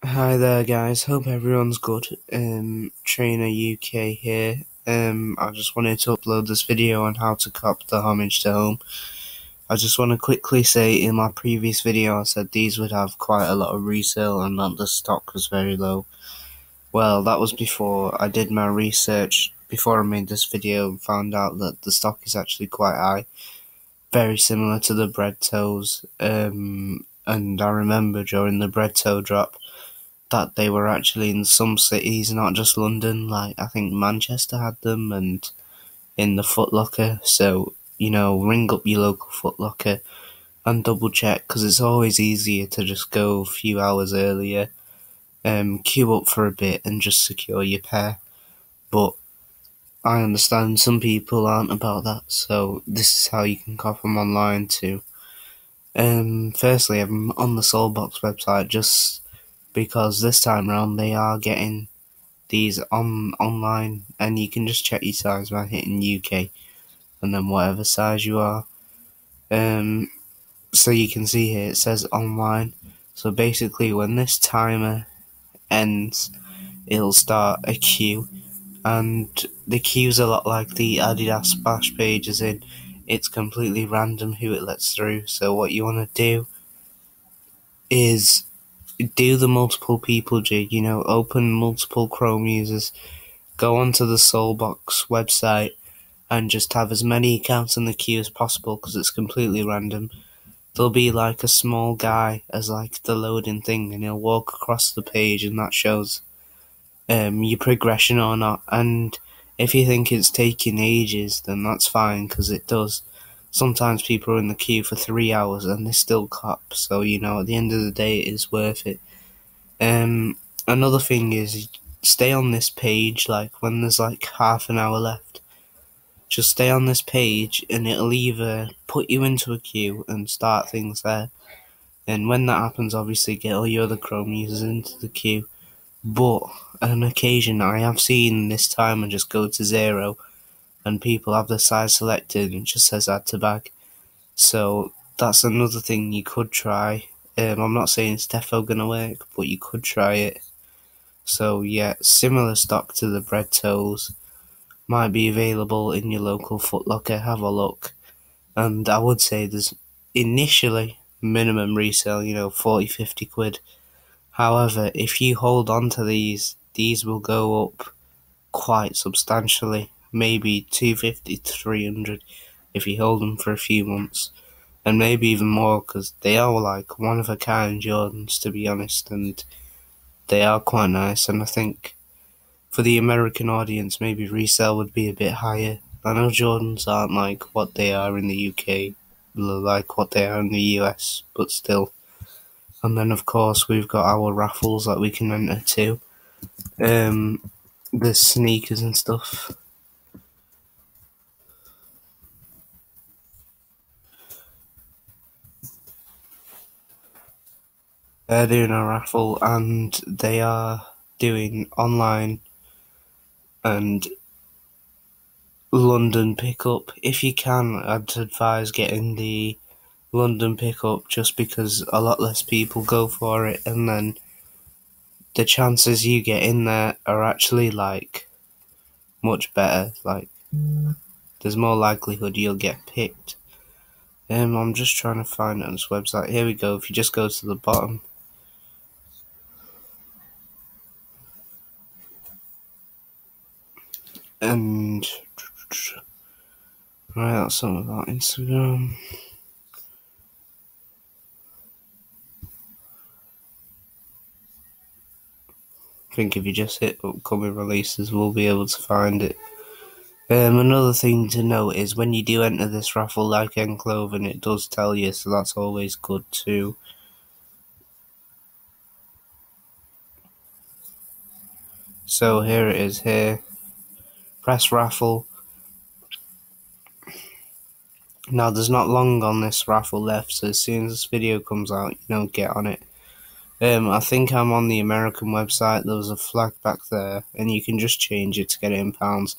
Hi there guys, hope everyone's good. Trainer UK here. I just wanted to upload this video on how to cop the Homage to Home. I just want to quickly say in my previous video I said these would have quite a lot of resale and that the stock was very low. Well, that was before I did my research, before I made this video, and found out that the stock is actually quite high. Very similar to the bread toes. And I remember during the bread toe drop that they were actually in some cities, not just London. Like, I think Manchester had them, and in the Foot Locker. So, ring up your local Foot Locker and double check, because it's always easier to just go a few hours earlier, queue up for a bit and just secure your pair. But I understand some people aren't about that, so this is how you can cop them online too. Firstly, I'm on the Soulbox website just because this time around they are getting these online, and you can just check your size by hitting UK and then whatever size you are. So you can see here it says online. So basically, when this timer ends, it'll start a queue, and the queue's a lot like the Adidas splash page, as in it's completely random who it lets through. So what you want to do is do the multiple people jig. Open multiple Chrome users, go onto the Soulbox website, and just have as many accounts in the queue as possible, because it's completely random. There'll be like a small guy as like the loading thing, and he'll walk across the page, and that shows your progression or not. And if you think it's taking ages, then that's fine, because it does. Sometimes people are in the queue for 3 hours and they still cop, so at the end of the day it is worth it. Another thing is, stay on this page, like when there's like half an hour left. Just stay on this page and it'll either put you into a queue and start things there. And when that happens, obviously get all your other Chrome users into the queue. But on an occasion, I have seen this timer just go to 0 and people have their size selected and it just says add to bag. So that's another thing you could try. I'm not saying it's defo gonna work, but you could try it. So yeah, similar stock to the bread toes might be available in your local Foot Locker. Have a look. And I would say there's initially minimum resale, 40-50 quid. However, if you hold on to these will go up quite substantially, maybe 250 to 300 if you hold them for a few months, and maybe even more, because they are like one of a kind Jordans, to be honest, and they are quite nice. And I think for the American audience, maybe resale would be a bit higher. I know Jordans aren't like what they are in the UK, like what they are in the US, but still. And then of course we've got our raffles that we can enter too. The sneakers and stuff. They're doing a raffle, and they are doing online and London pickup. If you can, I'd advise getting the London pickup, just because a lot less people go for it, and then the chances you get in there are actually like much better. Like, there's more likelihood you'll get picked. I'm just trying to find it on this website. Here we go. If you just go to the bottom, and right, that's something about Instagram. I think if you just hit upcoming releases, we'll be able to find it. Another thing to note is when you do enter this raffle, like End Clothing, it does tell you, so that's always good too. So here it is here. Press raffle. Now there's not long on this raffle left, so as soon as this video comes out, get on it. I think I'm on the American website. There was a flag back there, and you can just change it to get it in pounds.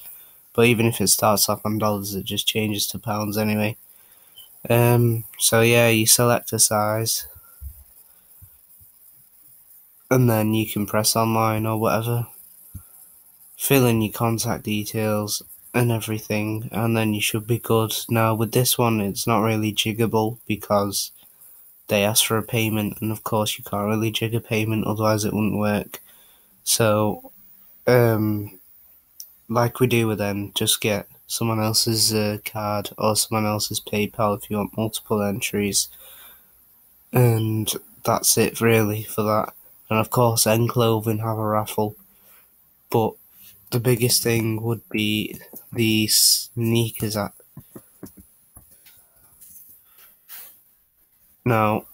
But even if it starts off on dollars, it just changes to pounds anyway. So yeah, you select a size, and then you can press online or whatever, fill in your contact details and everything, and then you should be good. Now with this one, it's not really jiggable because they ask for a payment, and of course you can't really jig a payment, otherwise it wouldn't work. So, like we do with them, just get someone else's card or someone else's PayPal if you want multiple entries, and that's it really for that. And of course, N Clothing have a raffle, but the biggest thing would be the sneakers app. Now,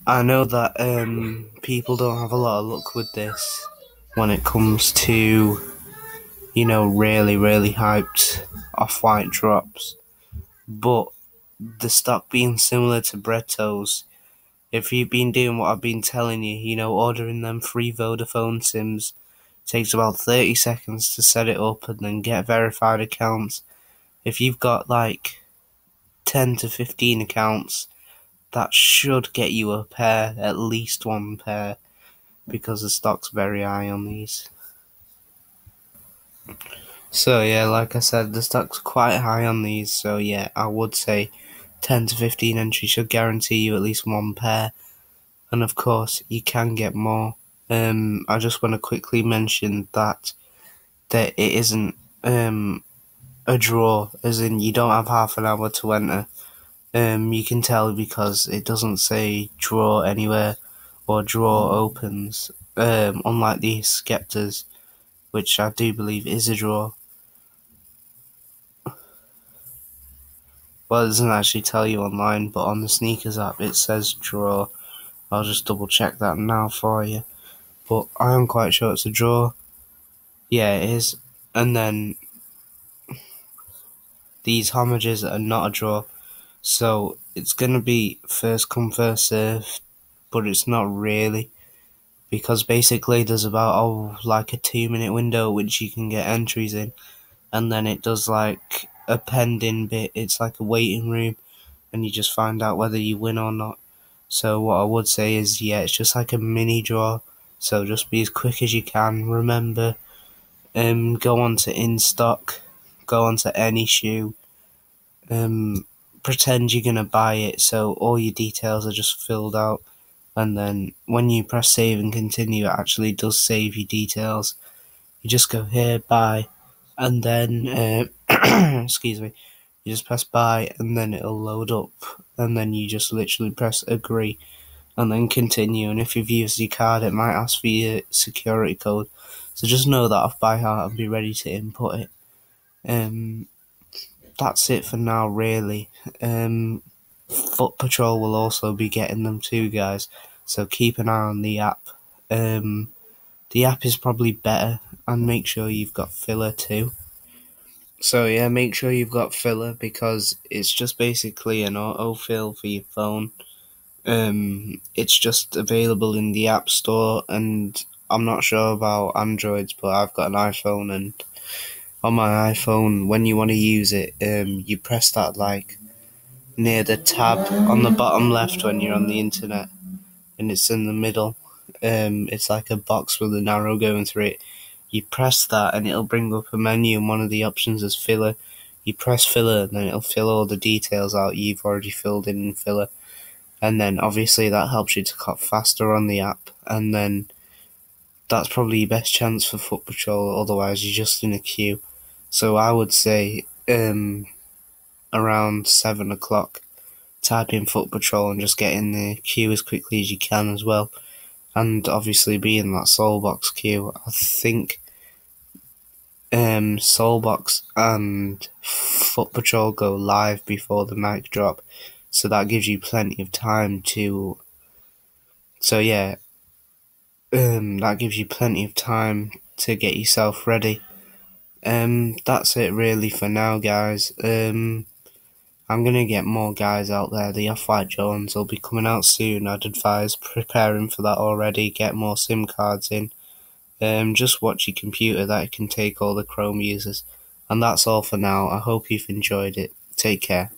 I know that people don't have a lot of luck with this when it comes to, really, really hyped off-white drops, but the stock being similar to bread toes, if you've been doing what I've been telling you, ordering them free Vodafone SIMs, takes about 30 seconds to set it up and then get verified accounts. If you've got like 10 to 15 accounts, that should get you a pair, at least one pair, because the stock's very high on these. So yeah, like I said, the stock's quite high on these, so yeah, I would say 10 to 15 entries should guarantee you at least one pair, and of course, you can get more. I just want to quickly mention that it isn't a draw, as in you don't have half an hour to enter. You can tell because it doesn't say draw anywhere or draw opens, unlike the Skeptors, which I do believe is a draw. Well, it doesn't actually tell you online, but on the sneakers app it says draw. I'll just double check that now for you. But I am quite sure it's a draw. Yeah, it is. And then these homages are not a draw. So it's going to be first come, first serve, but it's not really. Because basically there's about, like a 2-minute window which you can get entries in. And then it does like a pending bit. It's like a waiting room. And you just find out whether you win or not. So what I would say is, yeah, it's just like a mini draw. So just be as quick as you can. Remember, go on to InStock, go on to any shoe, pretend you're gonna buy it, so all your details are just filled out, and then when you press save and continue, it actually does save your details. You just go here, buy, and then excuse me, you just press buy, and then it'll load up, and then you just literally press agree, and then continue. And if you've used your card, it might ask for your security code. So just know that off by heart and be ready to input it. That's it for now, really. Foot Patrol will also be getting them too, guys. So keep an eye on the app. The app is probably better, and make sure you've got filler too. So yeah, make sure you've got filler because it's just basically an autofill for your phone. It's just available in the App Store, and I'm not sure about Androids, but I've got an iPhone, and on my iPhone, when you want to use it, you press that like near the tab on the bottom left when you're on the internet, and it's in the middle. It's like a box with an arrow going through it. You press that, and it'll bring up a menu, and one of the options is filler. You press filler, and then it'll fill all the details out you've already filled in filler. And then obviously that helps you to cop faster on the app, and then that's probably your best chance for Foot Patrol, otherwise you're just in a queue. So I would say around 7 o'clock, type in Foot Patrol and just get in the queue as quickly as you can as well. And obviously be in that Soulbox queue. I think Soulbox and Foot Patrol go live before the mic drop, so that gives you plenty of time to. So yeah, that gives you plenty of time to get yourself ready. That's it really for now, guys. I'm gonna get more guys out there. The Off-White Jones will be coming out soon. I'd advise preparing for that already. Get more SIM cards in. Just watch your computer that it can take all the Chrome users. And that's all for now. I hope you've enjoyed it. Take care.